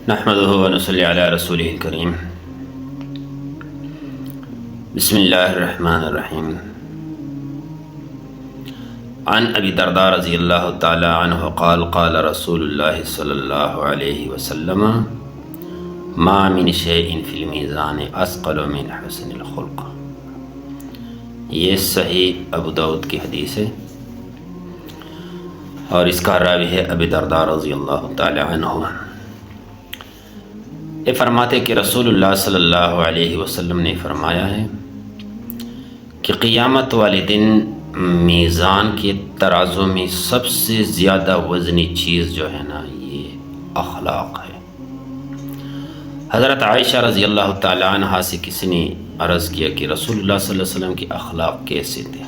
نحمده ونصلي على رسوله الكريم بسم الله الرحمن الرحيم عن ابی الدرداء رضی اللہ تعالی عنہ قال قال رسول اللہ صلی اللہ علیہ وسلم ما من شيء في الميزان اثقل من حسن الخلق۔ یہ صحیح ابو داؤد کی حدیث ہے اور اس کا راوی ہے ابی الدرداء رضی اللہ تعالی عنہ۔ یہ فرماتے کہ رسول اللہ صلی اللہ علیہ وسلم نے فرمایا ہے کہ قیامت والے دن میزان کے ترازو میں سب سے زیادہ وزنی چیز جو ہے نا یہ اخلاق ہے۔ حضرت عائشہ رضی اللہ تعالی عنہ سے کسی نے عرض کیا کہ رسول اللہ صلی اللہ علیہ وسلم کی اخلاق کیسے تھے؟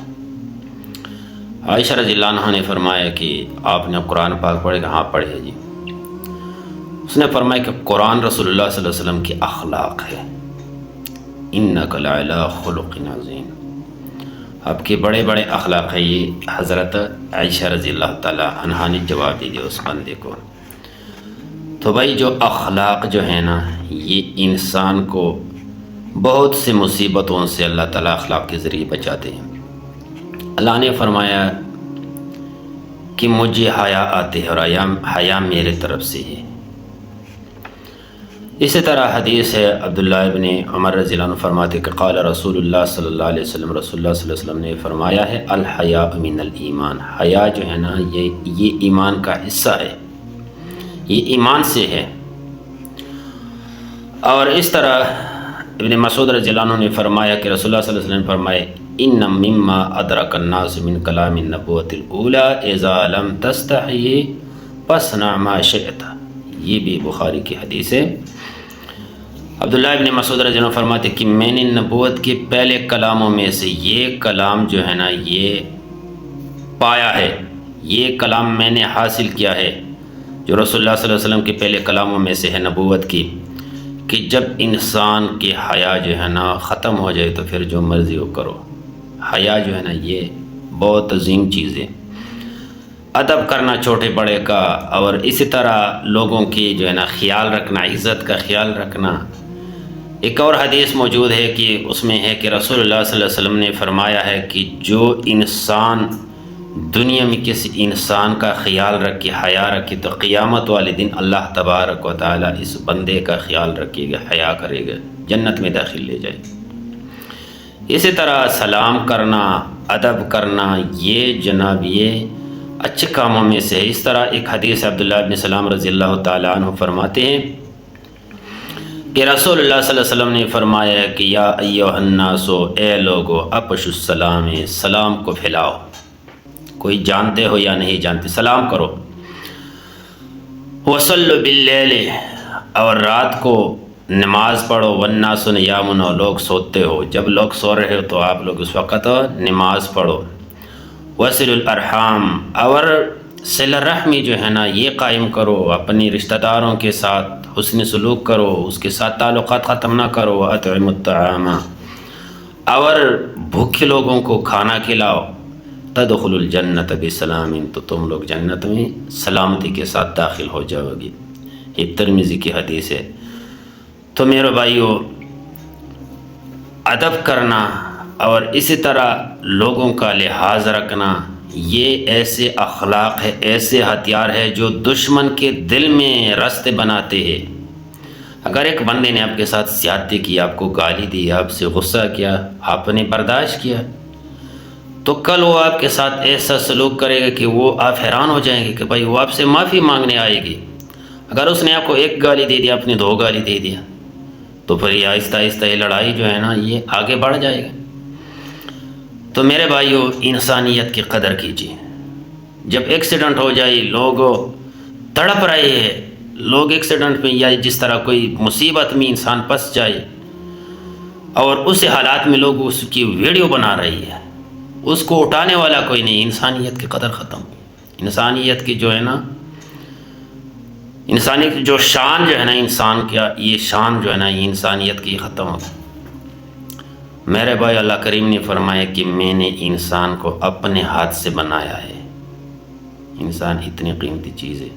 عائشہ رضی اللہ عنہ نے فرمایا کہ آپ نے قرآن پاک پڑھے؟ کہ ہاں پڑھے جی۔ اس نے فرمایا کہ قرآن رسول اللہ صلی اللہ علیہ وسلم کی اخلاق ہے، انک لعلی خلق عظیم، آپ کے بڑے بڑے اخلاق ہیں۔ یہ حضرت عائشہ رضی اللہ تعالی عنہا نے جواب دے دیا اس بندے کو۔ تو بھائی جو اخلاق جو ہے نا یہ انسان کو بہت سی مصیبتوں سے اللہ تعالیٰ اخلاق کے ذریعے بچاتے ہیں۔ اللہ نے فرمایا کہ مجھے حیا آتے ہے اور حیا میرے طرف سے ہے۔ اسی طرح حدیث ہے عبداللہ ابن عمر رضی اللہ عنہ فرماتے کہ قال رسول اللہ صلی اللہ علیہ وسلم، رسول اللہ صلی اللہ علیہ وسلم نے فرمایا ہے الحیاء من الایمان، حیا جو ہے نا یہ ایمان کا حصہ ہے، یہ ایمان سے ہے۔ اور اس طرح ابن مسعود رضی اللہ عنہ نے فرمایا کہ رسول اللہ صلی اللہ علیہ وسلم نے فرمایا ان مما ادرک الناس من کلام النبوۃ الاولی اذا لم تستحی فاصنع ما شئت، یہ بھی بخاری کی حدیث ہے۔ عبداللہ ابن مسعود رضی اللہ عنہ فرماتے کہ میں نے نبوت کے پہلے کلاموں میں سے یہ کلام جو ہے نا یہ پایا ہے، یہ کلام میں نے حاصل کیا ہے جو رسول اللہ صلی اللہ علیہ وسلم کے پہلے کلاموں میں سے ہے نبوت کی، کہ جب انسان کی حیا جو ہے نا ختم ہو جائے تو پھر جو مرضی ہو کرو۔ حیا جو ہے نا یہ بہت عظیم چیز ہے، ادب کرنا چھوٹے بڑے کا، اور اسی طرح لوگوں کی جو ہے نا خیال رکھنا، عزت کا خیال رکھنا۔ ایک اور حدیث موجود ہے کہ اس میں ہے کہ رسول اللہ صلی اللہ علیہ وسلم نے فرمایا ہے کہ جو انسان دنیا میں کسی انسان کا خیال رکھے، حیا رکھے، تو قیامت والے دن اللہ تبارک و تعالیٰ اس بندے کا خیال رکھے گا، حیا کرے گا، جنت میں داخل لے جائے۔ اسی طرح سلام کرنا، ادب کرنا، یہ جناب یہ اچھے کاموں میں سے ہے۔ اس طرح ایک حدیث عبداللہ ابن سلام رضی اللہ تعالیٰ عنہ فرماتے ہیں کہ رسول اللہ صلی اللہ علیہ وسلم نے فرمایا کہ یا ایھا الناس، اے لوگو، افشوا السلام، سلام کو پھیلاؤ، کوئی جانتے ہو یا نہیں جانتے سلام کرو۔ وصلوا باللیل، اور رات کو نماز پڑھو، والناس نیام، اور لوگ سوتے ہو، جب لوگ سو رہے ہو تو آپ لوگ اس وقت نماز پڑھو۔ وصلوا الارحام، اور صلہ رحمی جو ہے نا یہ قائم کرو، اپنی رشتہ داروں کے ساتھ حسن سلوک کرو، اس کے ساتھ تعلقات ختم نہ کرو۔ اطعموا الطعام، اور بھوکے لوگوں کو کھانا کھلاؤ۔ تدخلوا الجنت بسلام، تو تم لوگ جنت میں سلامتی کے ساتھ داخل ہو جاؤ گے۔ یہ ترمذی کی حدیث ہے۔ تو میرے بھائیو، ادب کرنا اور اسی طرح لوگوں کا لحاظ رکھنا یہ ایسے اخلاق ہے، ایسے ہتھیار ہے جو دشمن کے دل میں راستے بناتے ہیں۔ اگر ایک بندے نے آپ کے ساتھ زیادتی کی، آپ کو گالی دی، آپ سے غصہ کیا، آپ نے برداشت کیا، تو کل وہ آپ کے ساتھ ایسا سلوک کرے گا کہ وہ آپ حیران ہو جائیں گے کہ بھائی وہ آپ سے معافی مانگنے آئے گی۔ اگر اس نے آپ کو ایک گالی دے دیا، آپ نے 2 گالی دے دیا، تو پھر یہ آہستہ آہستہ یہ لڑائی جو ہے نا یہ آگے بڑھ جائے گا۔ تو میرے بھائیو، انسانیت کی قدر کیجیے۔ جب ایکسیڈنٹ ہو جائے، لوگ تڑپ رہے ہیں، لوگ ایکسیڈنٹ میں یا جس طرح کوئی مصیبت میں انسان پھنس جائے اور اس حالات میں لوگ اس کی ویڈیو بنا رہی ہے، اس کو اٹھانے والا کوئی نہیں، انسانیت کی قدر ختم۔ انسانیت کی جو ہے نا، انسانیت کی جو شان جو ہے نا، انسان کا یہ شان جو ہے نا یہ انسانیت کی ختم ہو۔ میرے بھائی، اللہ کریم نے فرمایا کہ میں نے انسان کو اپنے ہاتھ سے بنایا ہے۔ انسان اتنی قیمتی چیز ہے،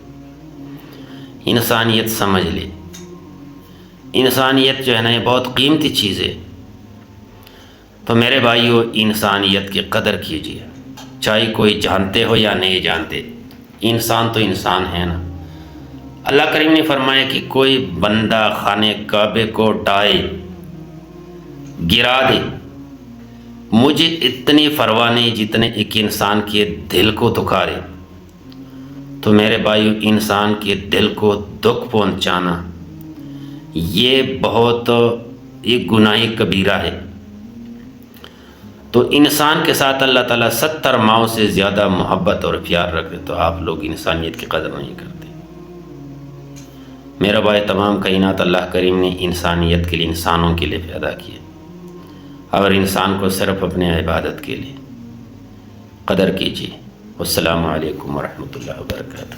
انسانیت سمجھ لے۔ انسانیت جو ہے نا یہ بہت قیمتی چیز ہے. تو میرے بھائیو انسانیت کی قدر کیجیے، چاہے کوئی جانتے ہو یا نہیں جانتے، انسان تو انسان ہے نا. اللہ کریم نے فرمایا کہ کوئی بندہ خانے کعبے کو ڈھائے گرا دے، مجھے اتنی پرواہ نہیں جتنے ایک انسان کے دل کو دکھارے. تو میرے بھائیو انسان کے دل کو دکھ پہنچانا یہ بہت ایک گناہ کبیرہ ہے. تو انسان کے ساتھ اللہ تعالیٰ 70 ماؤں سے زیادہ محبت اور پیار رکھتے، تو آپ لوگ انسانیت کی قدر نہیں کرتے. میرا بھائی تمام کائنات اللہ کریم نے انسانیت کے لیے، انسانوں کے لیے پیدا کیے، اور انسان کو صرف اپنے عبادت کے لیے. قدر کیجیے. السلام علیکم ورحمۃ اللہ وبرکاتہ.